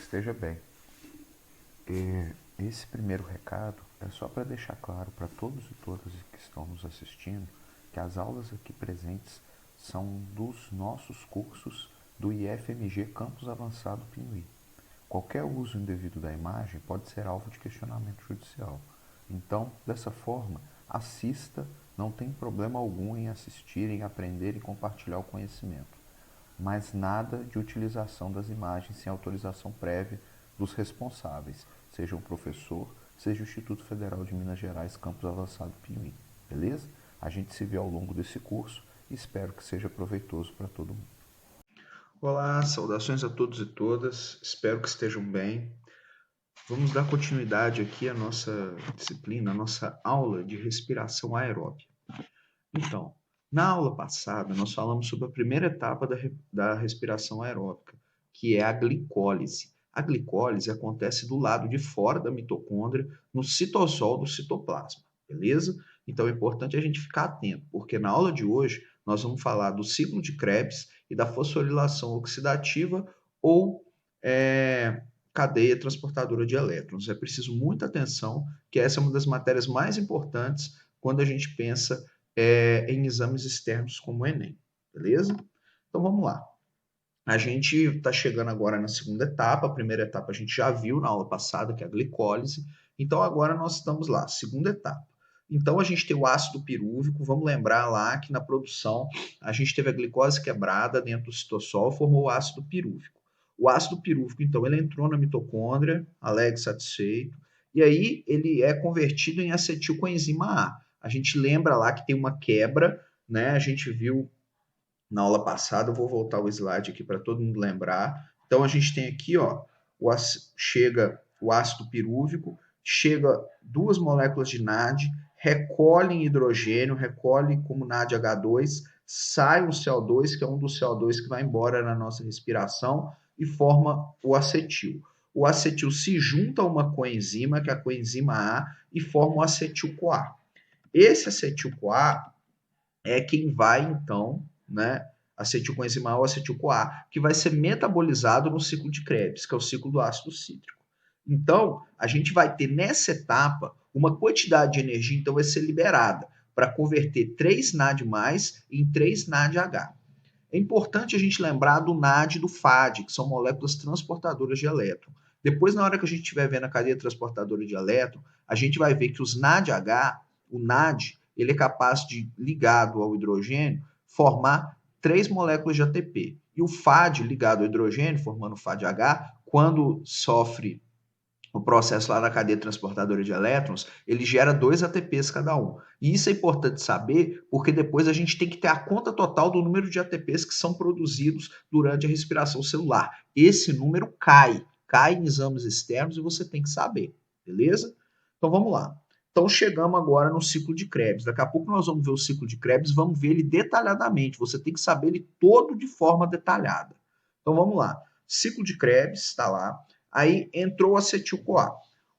esteja bem. Esse primeiro recado é só para deixar claro para todos e todas que estão nos assistindo que as aulas aqui presentes são dos nossos cursos do IFMG Campus Avançado Pinuí. Qualquer uso indevido da imagem pode ser alvo de questionamento judicial. Então, dessa forma, assista, não tem problema algum em assistir, em aprender e compartilhar o conhecimento. Mas nada de utilização das imagens sem autorização prévia dos responsáveis, seja o professor, seja o Instituto Federal de Minas Gerais, Campus Avançado Pinuí. Beleza? A gente se vê ao longo desse curso e espero que seja proveitoso para todo mundo. Olá, saudações a todos e todas, espero que estejam bem. Vamos dar continuidade aqui à nossa disciplina, à nossa aula de respiração aeróbica. Então, na aula passada, nós falamos sobre a primeira etapa da respiração aeróbica, que é a glicólise. A glicólise acontece do lado de fora da mitocôndria, no citosol do citoplasma, beleza? Então é importante a gente ficar atento, porque na aula de hoje nós vamos falar do ciclo de Krebs e da fosforilação oxidativa ou cadeia transportadora de elétrons. É preciso muita atenção, que essa é uma das matérias mais importantes quando a gente pensa em exames externos como o Enem, beleza? Então vamos lá. A gente está chegando agora na segunda etapa. A primeira etapa a gente já viu na aula passada, que é a glicólise. Então agora nós estamos lá, segunda etapa. Então a gente tem o ácido pirúvico. Vamos lembrar lá que na produção a gente teve a glicose quebrada dentro do citossol, formou o ácido pirúvico. O ácido pirúvico, então, ele entrou na mitocôndria, alegre, satisfeito, e aí ele é convertido em acetilcoenzima A. A gente lembra lá que tem uma quebra, né? A gente viu na aula passada, eu vou voltar o slide aqui para todo mundo lembrar. Então a gente tem aqui, ó, chega o ácido pirúvico, chega duas moléculas de NAD, recolhem hidrogênio, recolhe como NADH2, sai o CO2, que é um dos CO2 que vai embora na nossa respiração e forma o acetil. O acetil se junta a uma coenzima, que é a coenzima A, e forma o acetil-CoA. Esse acetil-CoA é quem vai, então, né, acetilcoenzima A ou acetil-CoA, que vai ser metabolizado no ciclo de Krebs, que é o ciclo do ácido cítrico. Então, a gente vai ter nessa etapa uma quantidade de energia, então vai ser liberada para converter 3 NAD+, em 3 NADH. É importante a gente lembrar do NAD e do FAD, que são moléculas transportadoras de elétron. Depois, na hora que a gente estiver vendo a cadeia transportadora de elétron, a gente vai ver que os NADH, o NAD, ele é capaz de, ligado ao hidrogênio, formar 3 moléculas de ATP. E o FAD, ligado ao hidrogênio, formando FADH, quando sofre o processo lá na cadeia transportadora de elétrons, ele gera 2 ATPs cada um. E isso é importante saber, porque depois a gente tem que ter a conta total do número de ATPs que são produzidos durante a respiração celular. Esse número cai em exames externos e você tem que saber, beleza? Então vamos lá. Então chegamos agora no ciclo de Krebs. Daqui a pouco nós vamos ver o ciclo de Krebs, vamos ver ele detalhadamente. Você tem que saber ele todo de forma detalhada. Então vamos lá. Ciclo de Krebs está lá. Aí entrou o acetil-CoA.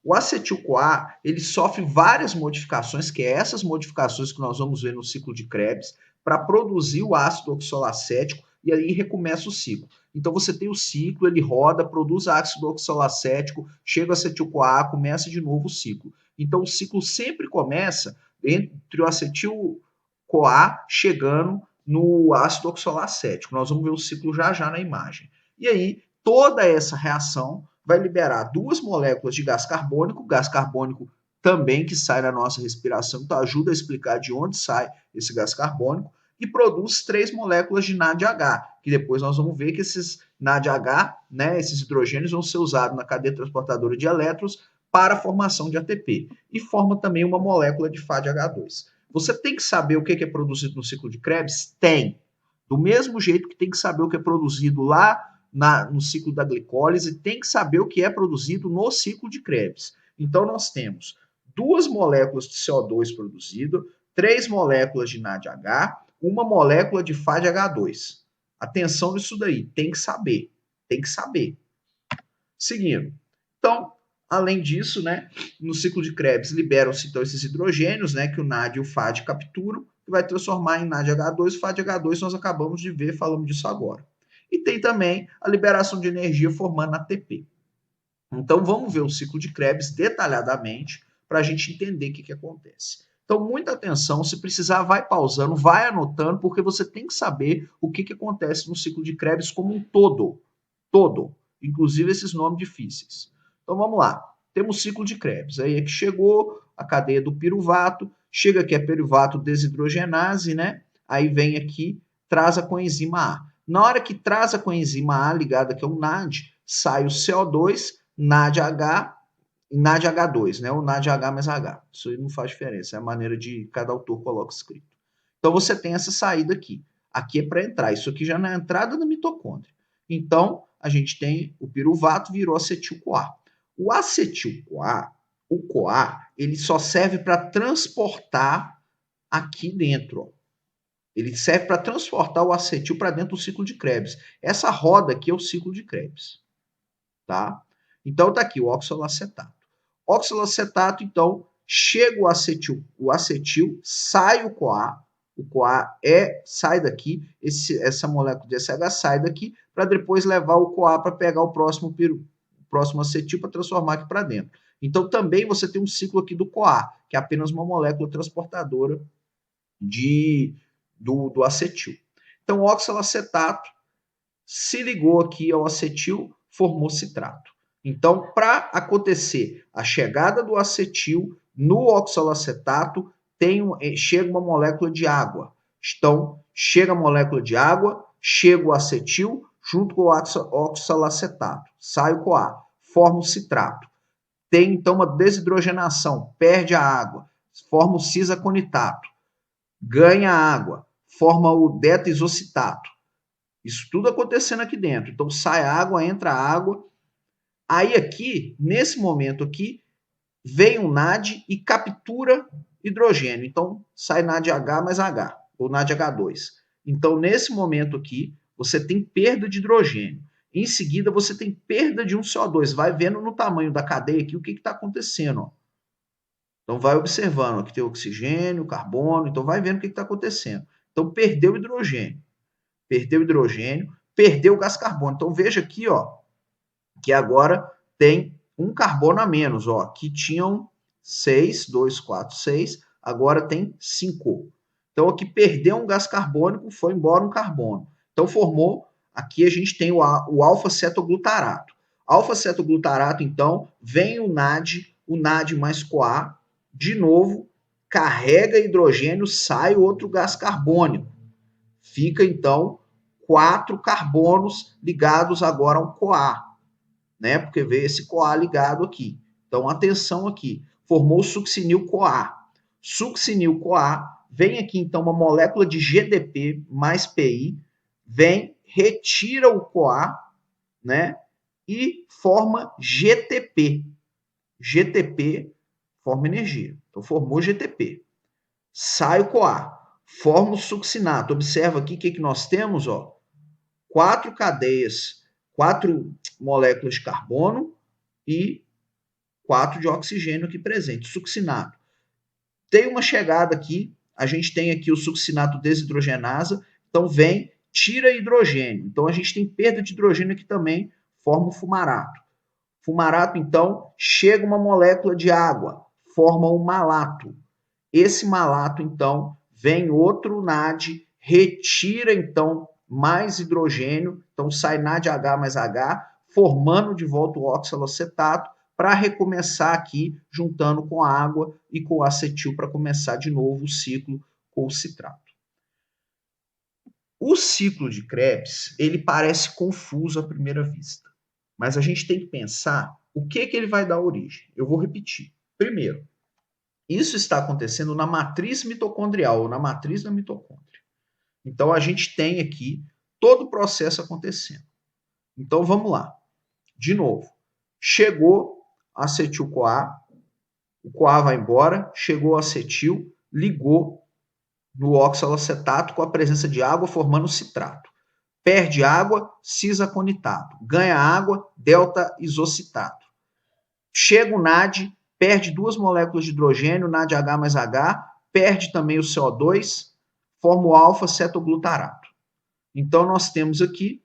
O acetil-CoA, ele sofre várias modificações, que é essas modificações que nós vamos ver no ciclo de Krebs, para produzir o ácido oxalacético, e aí recomeça o ciclo. Então você tem o ciclo, ele roda, produz ácido oxalacético, chega o acetil-CoA, começa de novo o ciclo. Então o ciclo sempre começa entre o acetil-CoA chegando no ácido oxalacético. Nós vamos ver o ciclo já já na imagem. E aí, toda essa reação vai liberar 2 moléculas de gás carbônico também que sai da nossa respiração, então ajuda a explicar de onde sai esse gás carbônico, e produz 3 moléculas de NADH, que depois nós vamos ver que esses NADH, né, esses hidrogênios vão ser usados na cadeia transportadora de elétrons para a formação de ATP, e forma também uma molécula de FADH2. Você tem que saber o que é produzido no ciclo de Krebs? Tem. Do mesmo jeito que tem que saber o que é produzido lá no ciclo da glicólise, tem que saber o que é produzido no ciclo de Krebs. Então, nós temos 2 moléculas de CO2 produzido, 3 moléculas de NADH, uma molécula de FADH2. Atenção nisso daí, tem que saber. Tem que saber. Seguindo. Então, além disso, né, no ciclo de Krebs liberam-se então esses hidrogênios, né, que o NAD e o FAD capturam, que vai transformar em NADH2, FADH2 nós acabamos de ver, falamos disso agora. E tem também a liberação de energia formando ATP. Então, vamos ver o ciclo de Krebs detalhadamente para a gente entender o que acontece. Então, muita atenção, se precisar, vai pausando, vai anotando, porque você tem que saber o que acontece no ciclo de Krebs como um todo. Todo. Inclusive esses nomes difíceis. Então, vamos lá. Temos o ciclo de Krebs. Aí é que chegou a cadeia do piruvato, chega aqui a piruvato desidrogenase, né? Aí vem aqui, traz a coenzima A. Na hora que traz a coenzima A ligada aqui ao NAD, sai o CO2, NADH e NADH2, né? O NADH mais H. Isso aí não faz diferença, é a maneira de cada autor coloca escrito. Então você tem essa saída aqui. Aqui é para entrar, isso aqui já na entrada da mitocôndria. Então a gente tem o piruvato virou acetil-CoA. O acetil-CoA, o CoA, ele só serve para transportar aqui dentro, ó. Ele serve para transportar o acetil para dentro do ciclo de Krebs. Essa roda aqui é o ciclo de Krebs, tá? Então tá aqui o oxalacetato. Oxalacetato, então, chega o acetil sai o CoA sai daqui, essa molécula de SH sai daqui para depois levar o CoA para pegar o próximo acetil para transformar aqui para dentro. Então também você tem um ciclo aqui do CoA, que é apenas uma molécula transportadora do acetil. Então o oxalacetato se ligou aqui ao acetil, formou citrato. Então, para acontecer a chegada do acetil no oxalacetato, chega uma molécula de água. Então, chega a molécula de água, chega o acetil junto com o oxalacetato, sai o CoA, forma o citrato. Tem então uma desidrogenação, perde a água, forma o cisaconitato, ganha água, forma o deta-isocitato. Isso tudo acontecendo aqui dentro. Então sai água, entra água. Aí aqui, nesse momento aqui, vem um NAD e captura hidrogênio. Então sai NADH mais H, ou NADH2. Então nesse momento aqui, você tem perda de hidrogênio. Em seguida, você tem perda de um CO2. Vai vendo no tamanho da cadeia aqui o que está acontecendo. Ó. Então vai observando. Aqui tem oxigênio, carbono. Então vai vendo o que está acontecendo. Então perdeu hidrogênio. Perdeu hidrogênio, perdeu o gás carbônico. Então veja aqui, ó, que agora tem um carbono a menos, ó. Aqui tinham 6, 2, 4, 6, agora tem 5. Então aqui perdeu um gás carbônico, foi embora um carbono. Então formou, aqui a gente tem o alfa-cetoglutarato. Alfa-cetoglutarato, então, vem o NAD mais CoA, de novo, carrega hidrogênio, sai outro gás carbônico. Fica, então, 4 carbonos ligados agora ao CoA, né? Porque veio esse CoA ligado aqui. Então, atenção aqui. Formou o succinil-CoA. Succinil-CoA, vem aqui, então, uma molécula de GDP mais PI, vem, retira o CoA, né? E forma GTP. GTP forma energia. Então, formou GTP. Sai o CoA. Forma o succinato. Observa aqui o que nós temos, ó. 4 cadeias, 4 moléculas de carbono e 4 de oxigênio aqui presente, succinato. Tem uma chegada aqui, a gente tem aqui o succinato desidrogenasa, então vem, tira hidrogênio. Então a gente tem perda de hidrogênio aqui também, forma o fumarato. Fumarato, então, chega uma molécula de água, forma um malato. Esse malato, então, vem outro NAD, retira, então, mais hidrogênio, então sai NADH mais H, formando de volta o oxalacetato, para recomeçar aqui, juntando com a água e com o acetil, para começar de novo o ciclo com o citrato. O ciclo de Krebs, ele parece confuso à primeira vista, mas a gente tem que pensar o que ele vai dar origem. Eu vou repetir. Primeiro, isso está acontecendo na matriz mitocondrial, ou na matriz da mitocôndria. Então, a gente tem aqui todo o processo acontecendo. Então, vamos lá. De novo, chegou acetil-CoA, o CoA vai embora, chegou o acetil, ligou no oxalacetato com a presença de água, formando citrato. Perde água, cisaconitato. Ganha água, delta-isocitato. Chega o NAD, perde 2 moléculas de hidrogênio, NADH mais H, perde também o CO2, forma o alfa-cetoglutarato. Então, nós temos aqui,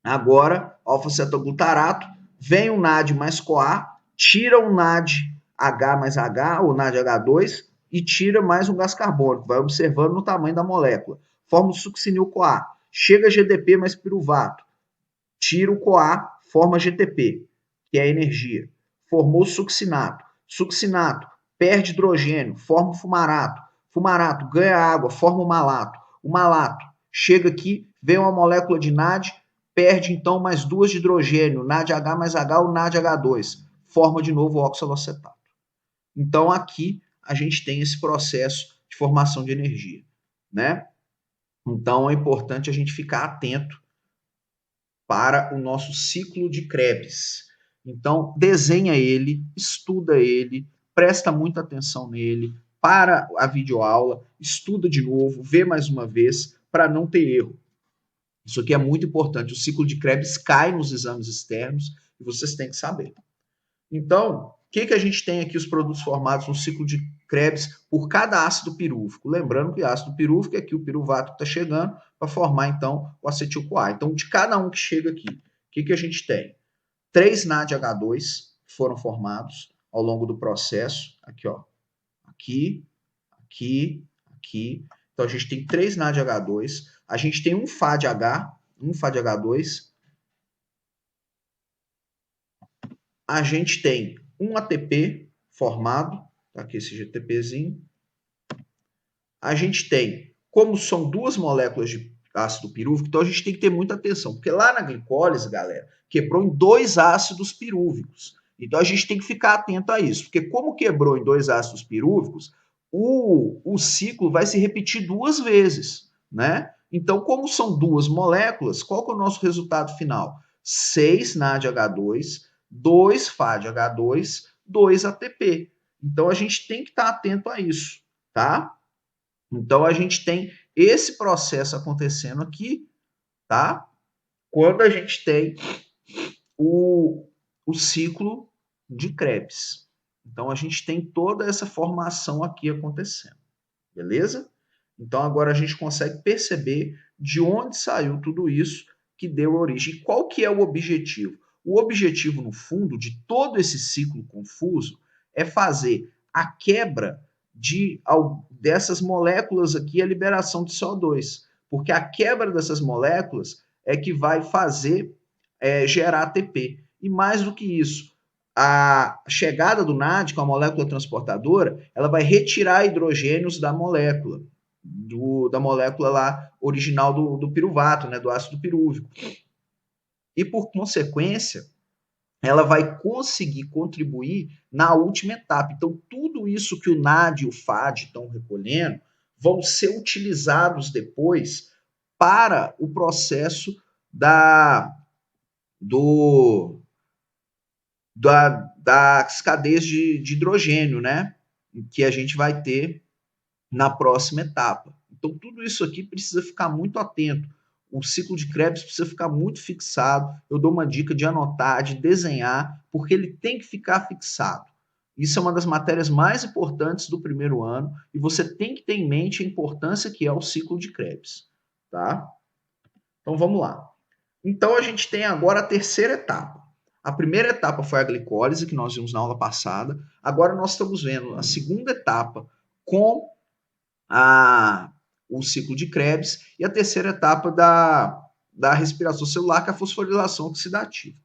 agora, alfa-cetoglutarato, vem o NAD mais CoA, tira o NAD H mais H, ou NAD H2, e tira mais um gás carbônico, vai observando no tamanho da molécula. Forma o succinil-CoA. Chega GDP mais piruvato, tira o CoA, forma GTP, que é a energia. Formou succinato. Succinato perde hidrogênio, forma o fumarato. Fumarato ganha água, forma o malato. O malato chega aqui, vem uma molécula de NAD, perde então mais duas de hidrogênio, NADH mais H ou NADH2, forma de novo o oxalocetato. Então aqui a gente tem esse processo de formação de energia, né? Então é importante a gente ficar atento para o nosso ciclo de Krebs. Então, desenha ele, estuda ele, presta muita atenção nele, para a videoaula, estuda de novo, vê mais uma vez, para não ter erro. Isso aqui é muito importante. O ciclo de Krebs cai nos exames externos e vocês têm que saber. Então, o que a gente tem aqui os produtos formados no ciclo de Krebs por cada ácido pirúvico? Lembrando que ácido pirúvico é aqui o piruvato que está chegando para formar, então, o acetil-CoA. Então, de cada um que chega aqui, o que a gente tem? 3 NADH2 foram formados ao longo do processo. Aqui, ó. Aqui, aqui, aqui. Então, a gente tem 3 NADH2. A gente tem um FADH, um FADH2. A gente tem um ATP formado, tá aqui esse GTPzinho. A gente tem, como são duas moléculas de ácido pirúvico, então a gente tem que ter muita atenção, porque lá na glicólise, galera, quebrou em 2 ácidos pirúvicos. Então a gente tem que ficar atento a isso, porque como quebrou em 2 ácidos pirúvicos, o ciclo vai se repetir 2 vezes, né? Então, como são 2 moléculas, qual que é o nosso resultado final? 6 NADH2, 2 FADH2, 2 ATP. Então a gente tem que estar atento a isso, tá? Então a gente tem esse processo acontecendo aqui, tá? Quando a gente tem o ciclo de Krebs. Então a gente tem toda essa formação aqui acontecendo, beleza? Então agora a gente consegue perceber de onde saiu tudo isso que deu origem. E qual que é o objetivo? O objetivo, no fundo, de todo esse ciclo confuso é fazer a quebra dessas moléculas aqui, a liberação de CO2. Porque a quebra dessas moléculas é que vai fazer gerar ATP. E mais do que isso, a chegada do NAD, com a molécula transportadora, ela vai retirar hidrogênios da molécula, da molécula lá original do piruvato, né, do ácido pirúvico. E por consequência, ela vai conseguir contribuir na última etapa. Então, tudo isso que o NAD e o FAD estão recolhendo vão ser utilizados depois para o processo das cadeias de hidrogênio, né? Que a gente vai ter na próxima etapa. Então, tudo isso aqui precisa ficar muito atento. O ciclo de Krebs precisa ficar muito fixado. Eu dou uma dica de anotar, de desenhar, porque ele tem que ficar fixado. Isso é uma das matérias mais importantes do primeiro ano e você tem que ter em mente a importância que é o ciclo de Krebs, tá? Então, vamos lá. Então, a gente tem agora a terceira etapa. A primeira etapa foi a glicólise, que nós vimos na aula passada. Agora nós estamos vendo a segunda etapa com o ciclo de Krebs e a terceira etapa da respiração celular, que é a fosforilação oxidativa.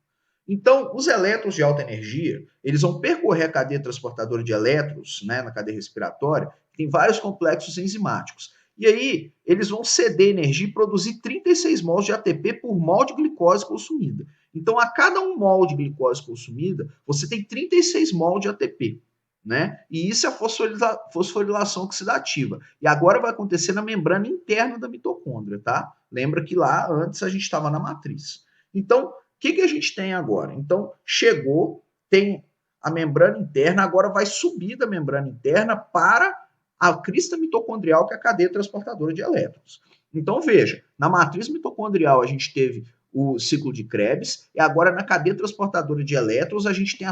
Então, os elétrons de alta energia, eles vão percorrer a cadeia transportadora de elétrons, né, na cadeia respiratória, tem vários complexos enzimáticos. E aí, eles vão ceder energia e produzir 36 mols de ATP por mol de glicose consumida. Então, a cada 1 mol de glicose consumida, você tem 36 mol de ATP. Né? E isso é a fosforilação oxidativa. E agora vai acontecer na membrana interna da mitocôndria, tá? Lembra que lá antes a gente estava na matriz. Então, o que a gente tem agora? Então, chegou, tem a membrana interna, agora vai subir da membrana interna para a crista mitocondrial, que é a cadeia transportadora de elétrons. Então, veja, na matriz mitocondrial a gente teve o ciclo de Krebs, e agora na cadeia transportadora de elétrons a gente tem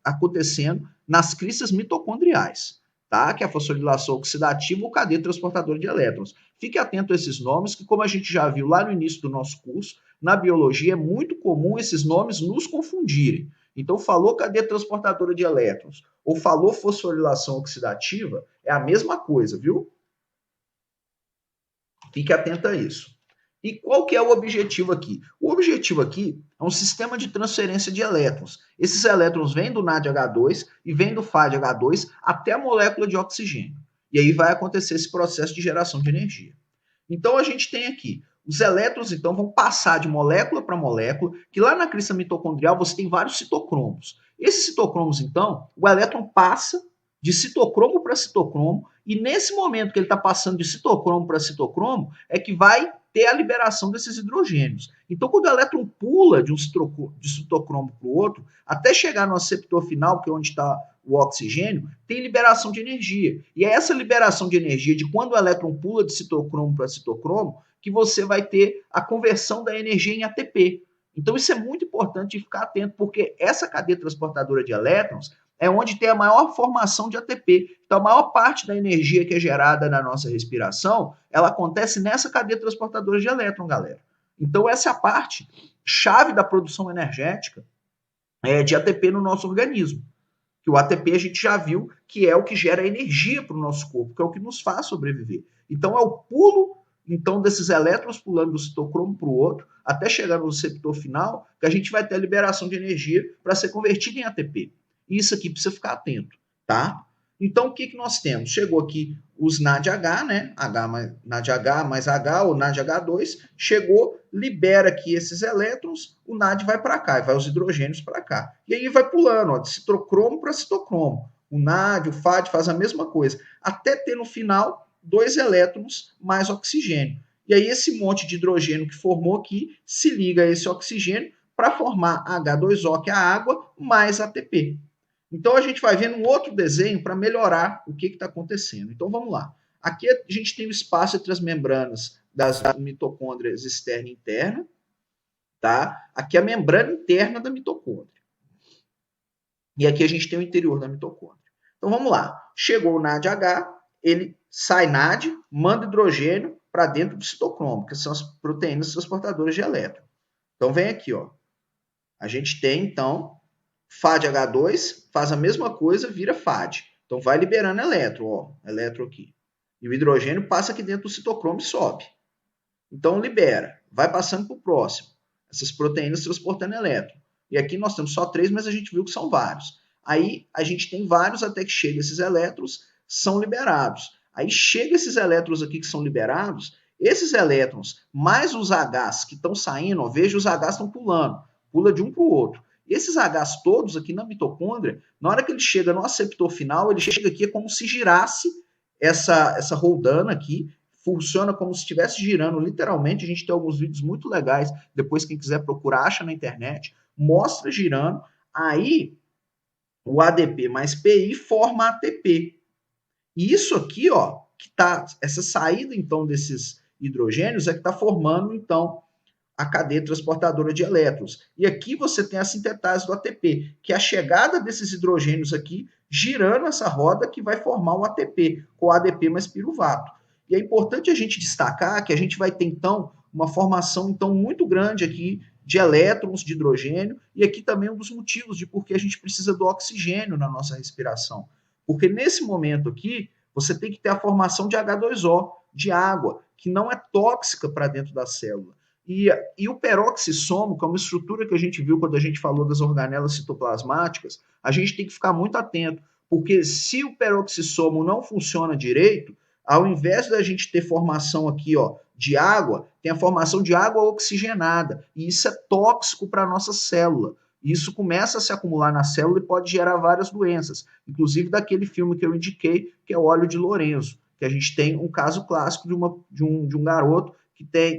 acontecendo nas cristas mitocondriais, tá? Que é a fosforilação oxidativa ou cadeia transportadora de elétrons. Fique atento a esses nomes, que como a gente já viu lá no início do nosso curso, Na biologia é muito comum esses nomes nos confundirem. Então, falou cadeia transportadora de elétrons ou falou fosforilação oxidativa, é a mesma coisa, viu? Fique atento a isso. E qual que é o objetivo aqui? O objetivo aqui é um sistema de transferência de elétrons. Esses elétrons vêm do NADH2 e vêm do FADH2 até a molécula de oxigênio. E aí vai acontecer esse processo de geração de energia. Então a gente tem aqui, os elétrons então vão passar de molécula para molécula, que lá na crista mitocondrial você tem vários citocromos. Esses citocromos então, o elétron passa de citocromo para citocromo, e nesse momento que ele está passando de citocromo para citocromo, é que vai ter a liberação desses hidrogênios. Então, quando o elétron pula de um citocromo para o outro, até chegar no aceptor final, que é onde está o oxigênio, tem liberação de energia. E é essa liberação de energia de quando o elétron pula de citocromo para citocromo que você vai ter a conversão da energia em ATP. Então, isso é muito importante de ficar atento, porque essa cadeia transportadora de elétrons é onde tem a maior formação de ATP. Então, a maior parte da energia que é gerada na nossa respiração, ela acontece nessa cadeia transportadora de elétron, galera. Então, essa é a parte chave da produção energética de ATP no nosso organismo. Que o ATP a gente já viu que é o que gera energia para o nosso corpo, que é o que nos faz sobreviver. Então, é o pulo então desses elétrons pulando do citocromo para o outro, até chegar no receptor final, que a gente vai ter a liberação de energia para ser convertida em ATP. Isso aqui precisa ficar atento, tá? Então, o que nós temos? Chegou aqui os NADH, né? NADH mais H ou NADH2, chegou, libera aqui esses elétrons, o NAD vai para cá, vai os hidrogênios para cá. E aí vai pulando, ó, de citocromo para citocromo. O NAD, o FAD faz a mesma coisa, até ter no final 2 elétrons mais oxigênio. E aí esse monte de hidrogênio que formou aqui se liga a esse oxigênio para formar H2O, que é a água, mais ATP. Então a gente vai ver um outro desenho para melhorar o que está acontecendo. Então vamos lá. Aqui a gente tem o espaço entre as membranas das mitocôndrias externa e interna, tá? Aqui é a membrana interna da mitocôndria. E aqui a gente tem o interior da mitocôndria. Então vamos lá. Chegou o NADH, ele sai NAD, manda hidrogênio para dentro do citocromo, que são as proteínas transportadoras de elétron. Então vem aqui, ó. A gente tem então FADH2 faz a mesma coisa, vira FAD. Então vai liberando elétron, ó, elétron aqui. E o hidrogênio passa aqui dentro do citocromo e sobe. Então libera, vai passando para o próximo. Essas proteínas transportando elétron. E aqui nós temos só 3, mas a gente viu que são vários. Aí a gente tem vários até que chega esses elétrons, são liberados. Aí chega esses elétrons aqui que são liberados, esses elétrons mais os Hs que estão saindo, ó, veja os Hs estão pulando, pula de um para o outro. Esses Hs todos aqui na mitocôndria, na hora que ele chega no aceptor final, ele chega aqui é como se girasse essa roldana aqui, funciona como se estivesse girando literalmente. A gente tem alguns vídeos muito legais, depois quem quiser procurar, acha na internet, mostra girando. Aí o ADP mais PI forma ATP. E isso aqui, ó, que tá, essa saída então desses hidrogênios é que está formando então a cadeia transportadora de elétrons. E aqui você tem a sintetase do ATP, que é a chegada desses hidrogênios aqui, girando essa roda que vai formar o ATP, com o ADP mais piruvato. E é importante a gente destacar que a gente vai ter, então, uma formação então muito grande aqui de elétrons de hidrogênio, e aqui também um dos motivos de por que a gente precisa do oxigênio na nossa respiração. Porque nesse momento aqui, você tem que ter a formação de H2O, de água, que não é tóxica para dentro da célula. E o peroxissomo, que é uma estrutura que a gente viu quando a gente falou das organelas citoplasmáticas, a gente tem que ficar muito atento, porque se o peroxissomo não funciona direito, ao invés da gente ter formação aqui, ó, de água, tem a formação de água oxigenada, e isso é tóxico para a nossa célula. Isso começa a se acumular na célula e pode gerar várias doenças, inclusive daquele filme que eu indiquei, que é o óleo de Lorenzo, que a gente tem um caso clássico de um garoto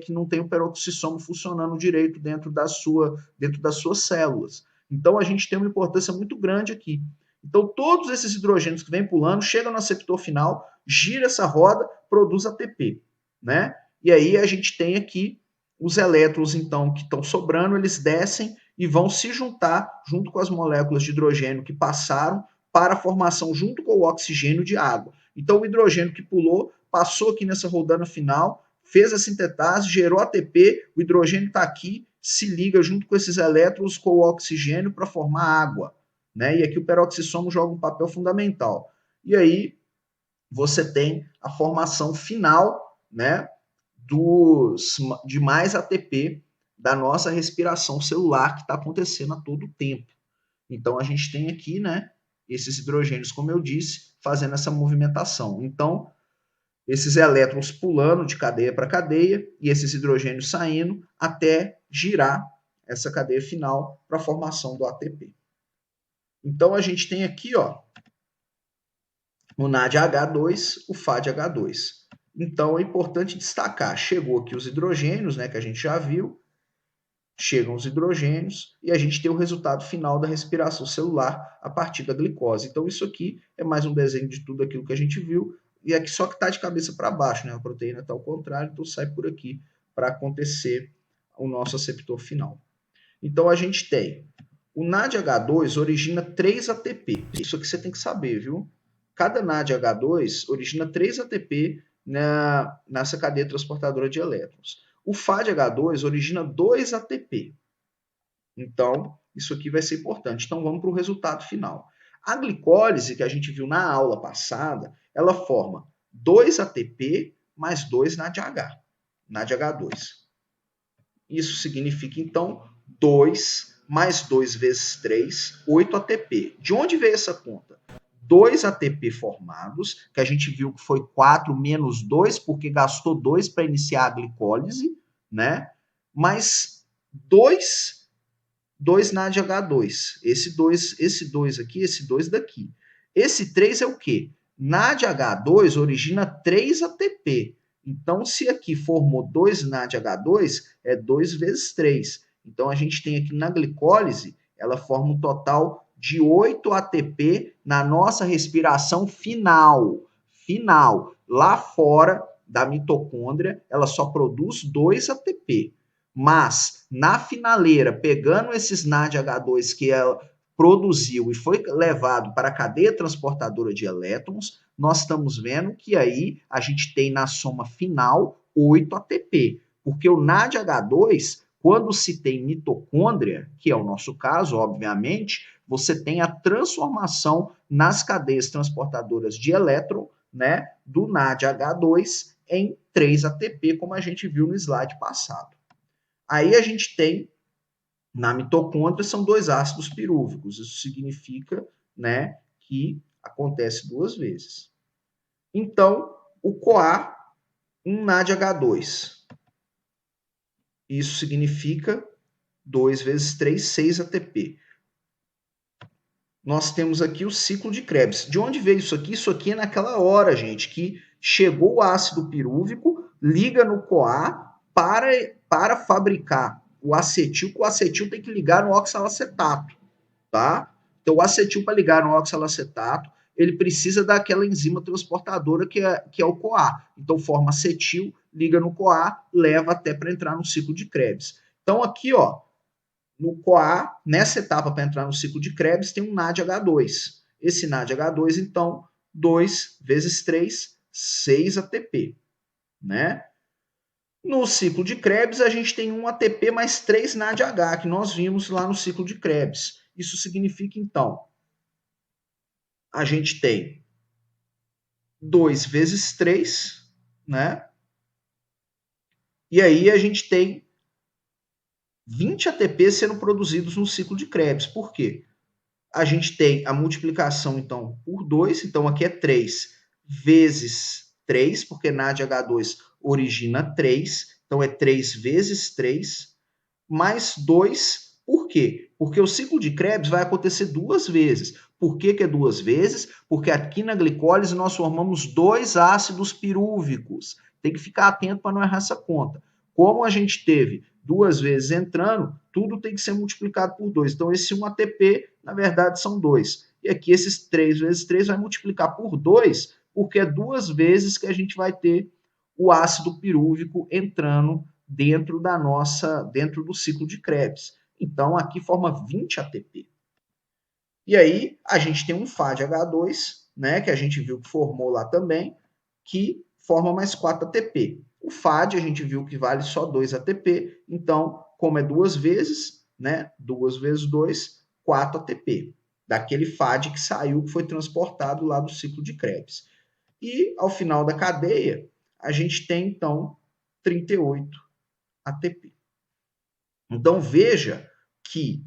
que não tem o peroxissomo funcionando direito dentro das suas células. Então, a gente tem uma importância muito grande aqui. Então, todos esses hidrogênios que vêm pulando, chegam no aceptor final, gira essa roda, produz ATP, né? E aí a gente tem aqui os elétrons, então, que estão sobrando, eles descem e vão se juntar junto com as moléculas de hidrogênio que passaram para a formação, junto com o oxigênio, de água. Então, o hidrogênio que pulou, passou aqui nessa rodana final, fez a sintetase, gerou ATP, o hidrogênio está aqui se liga junto com esses elétrons com o oxigênio para formar água, né? E aqui o peroxissomo joga um papel fundamental. E aí você tem a formação final, né, de mais ATP da nossa respiração celular que está acontecendo a todo tempo. Então a gente tem aqui, né, esses hidrogênios, como eu disse, fazendo essa movimentação. Então, esses elétrons pulando de cadeia para cadeia e esses hidrogênios saindo até girar essa cadeia final para a formação do ATP. Então a gente tem aqui, ó, o NADH2, o FADH2. Então é importante destacar, chegou aqui os hidrogênios, né, que a gente já viu, chegam os hidrogênios e a gente tem o resultado final da respiração celular a partir da glicose. Então isso aqui é mais um desenho de tudo aquilo que a gente viu, e aqui só que está de cabeça para baixo, né? A proteína está ao contrário, então sai por aqui para acontecer o nosso aceptor final. Então a gente tem o NADH2 origina 3 ATP. Isso aqui você tem que saber, viu? Cada NADH2 origina 3 ATP nessa cadeia transportadora de elétrons. O FADH2 origina 2 ATP. Então, isso aqui vai ser importante. Então, vamos para o resultado final. A glicólise, que a gente viu na aula passada, ela forma 2 ATP mais 2 NADH2. Isso significa, então, 2 mais 2 vezes 3, 8 ATP. De onde veio essa conta? 2 ATP formados, que a gente viu que foi 4 menos 2, porque gastou 2 para iniciar a glicólise, né? Mais 2 NADH2. Esse 2 aqui, esse 2 daqui. Esse 3 é o quê? NADH2 origina 3 ATP. Então, se aqui formou 2 NADH2, é 2 vezes 3. Então, a gente tem aqui na glicólise, ela forma um total de 8 ATP na nossa respiração final. Final. Lá fora da mitocôndria, ela só produz 2 ATP. Mas, na finaleira, pegando esses NADH2 que ela produziu e foi levado para a cadeia transportadora de elétrons, nós estamos vendo que aí a gente tem na soma final 8 ATP. Porque o NADH2, quando se tem mitocôndria, que é o nosso caso, obviamente, você tem a transformação nas cadeias transportadoras de elétron, né, do NADH2 em 3 ATP, como a gente viu no slide passado. Aí a gente tem, na mitocôndria, são 2 ácidos pirúvicos. Isso significa, né, que acontece 2 vezes. Então, o CoA, um NADH2. Isso significa 2 vezes 3, 6 ATP. Nós temos aqui o ciclo de Krebs. De onde veio isso aqui? Isso aqui é naquela hora, gente, que chegou o ácido pirúvico, liga no CoA para fabricar o acetil, que o acetil tem que ligar no oxalacetato, tá? Então, o acetil, para ligar no oxalacetato, ele precisa daquela enzima transportadora que é o CoA. Então, forma acetil, liga no CoA, leva até para entrar no ciclo de Krebs. Então, aqui, ó, no CoA, nessa etapa para entrar no ciclo de Krebs, tem um NADH2. Esse NADH2, então, 2 vezes 3, 6 ATP, né? No ciclo de Krebs, a gente tem um ATP mais 3 NADH, que nós vimos lá no ciclo de Krebs. Isso significa, então, a gente tem 2 vezes 3, né? E aí a gente tem 20 ATP sendo produzidos no ciclo de Krebs. Por quê? A gente tem a multiplicação, então, por 2. Então, aqui é 3 vezes 3, porque NADH2 origina 3. Então, é 3 vezes 3, mais 2. Por quê? Porque o ciclo de Krebs vai acontecer 2 vezes. Por que é 2 vezes? Porque aqui na glicólise nós formamos 2 ácidos pirúvicos. Tem que ficar atento para não errar essa conta. Como a gente teve 2 vezes entrando, tudo tem que ser multiplicado por 2. Então, esse 1 ATP, na verdade, são 2. E aqui, esses 3 vezes 3 vai multiplicar por 2, porque é 2 vezes que a gente vai ter o ácido pirúvico entrando dentro do ciclo de Krebs. Então, aqui forma 20 ATP. E aí, a gente tem um FADH2, né, que a gente viu que formou lá também, que forma mais 4 ATP. O FAD a gente viu que vale só 2 ATP, então como é 2 vezes, né? 2 vezes 2, 4 ATP. Daquele FAD que saiu, que foi transportado lá do ciclo de Krebs. E, ao final da cadeia, a gente tem, então, 38 ATP. Então, veja que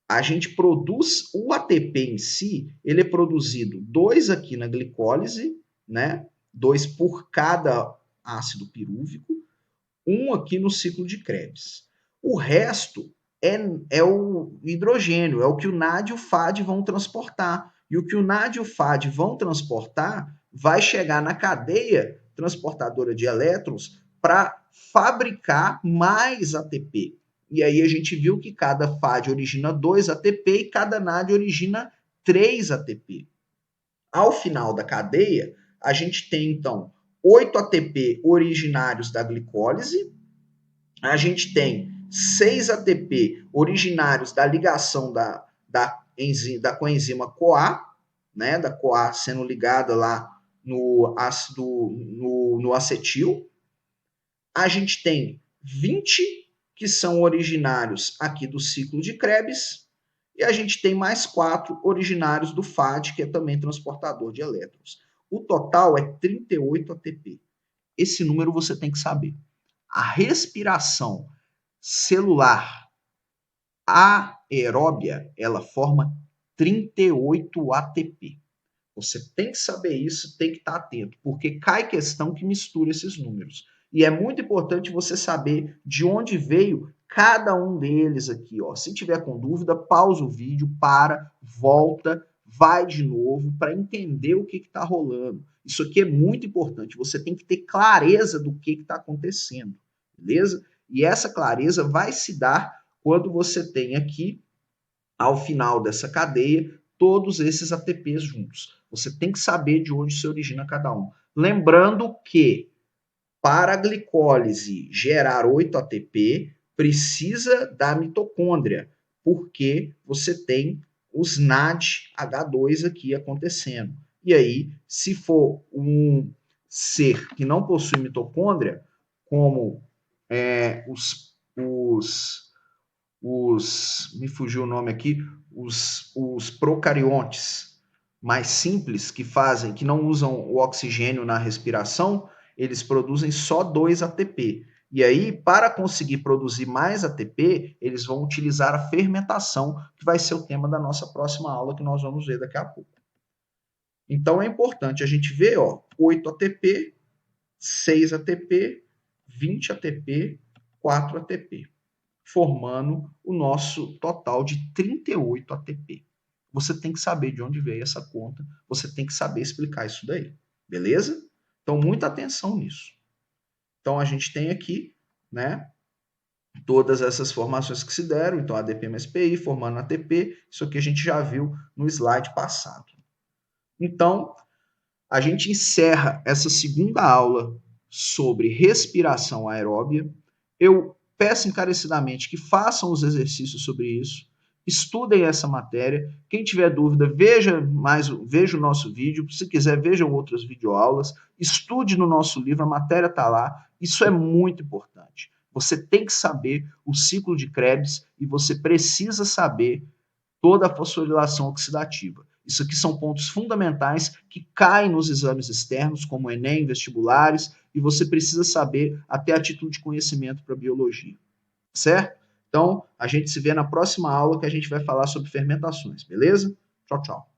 a gente produz o ATP em si, ele é produzido 2 aqui na glicólise, né? 2 por cada ácido pirúvico, 1 aqui no ciclo de Krebs. O resto é o hidrogênio, é o que o NAD e o FAD vão transportar. E o que o NAD e o FAD vão transportar vai chegar na cadeia transportadora de elétrons para fabricar mais ATP. E aí a gente viu que cada FAD origina 2 ATP e cada NAD origina 3 ATP. Ao final da cadeia, a gente tem, então, 8 ATP originários da glicólise, a gente tem 6 ATP originários da ligação da coenzima CoA, né, da CoA sendo ligada lá no ácido, no acetil. A gente tem 20 que são originários aqui do ciclo de Krebs, e a gente tem mais 4 originários do FAD, que é também transportador de elétrons. O total é 38 ATP. Esse número você tem que saber. A respiração celular aeróbia, ela forma 38 ATP. Você tem que saber isso, tem que estar atento, porque cai questão que mistura esses números. E é muito importante você saber de onde veio cada um deles aqui, ó. Se tiver com dúvida, pausa o vídeo, para, volta, vai de novo para entender o que está rolando. Isso aqui é muito importante. Você tem que ter clareza do que está acontecendo, beleza? E essa clareza vai se dar quando você tem aqui, ao final dessa cadeia, todos esses ATPs juntos. Você tem que saber de onde se origina cada um. Lembrando que para a glicólise gerar 8 ATP, precisa da mitocôndria, porque você tem os NADH2 aqui acontecendo. E aí, se for um ser que não possui mitocôndria, como me fugiu o nome aqui, os procariontes mais simples que não usam o oxigênio na respiração, eles produzem só 2 ATP. E aí, para conseguir produzir mais ATP, eles vão utilizar a fermentação, que vai ser o tema da nossa próxima aula, que nós vamos ver daqui a pouco. Então, é importante a gente ver, ó, 8 ATP, 6 ATP, 20 ATP, 4 ATP, formando o nosso total de 38 ATP. Você tem que saber de onde veio essa conta, você tem que saber explicar isso daí, beleza? Então, muita atenção nisso. Então, a gente tem aqui, né, todas essas formações que se deram, então ADP mais PI formando ATP, isso aqui a gente já viu no slide passado. Então, a gente encerra essa segunda aula sobre respiração aeróbia. Eu peço encarecidamente que façam os exercícios sobre isso, estudem essa matéria. Quem tiver dúvida, veja o nosso vídeo. Se quiser, vejam outras videoaulas. Estude no nosso livro, a matéria está lá. Isso é muito importante. Você tem que saber o ciclo de Krebs e você precisa saber toda a fosforilação oxidativa. Isso aqui são pontos fundamentais que caem nos exames externos, como Enem, vestibulares, e você precisa saber até a título de conhecimento para biologia, certo? Então, a gente se vê na próxima aula que a gente vai falar sobre fermentações, beleza? Tchau, tchau.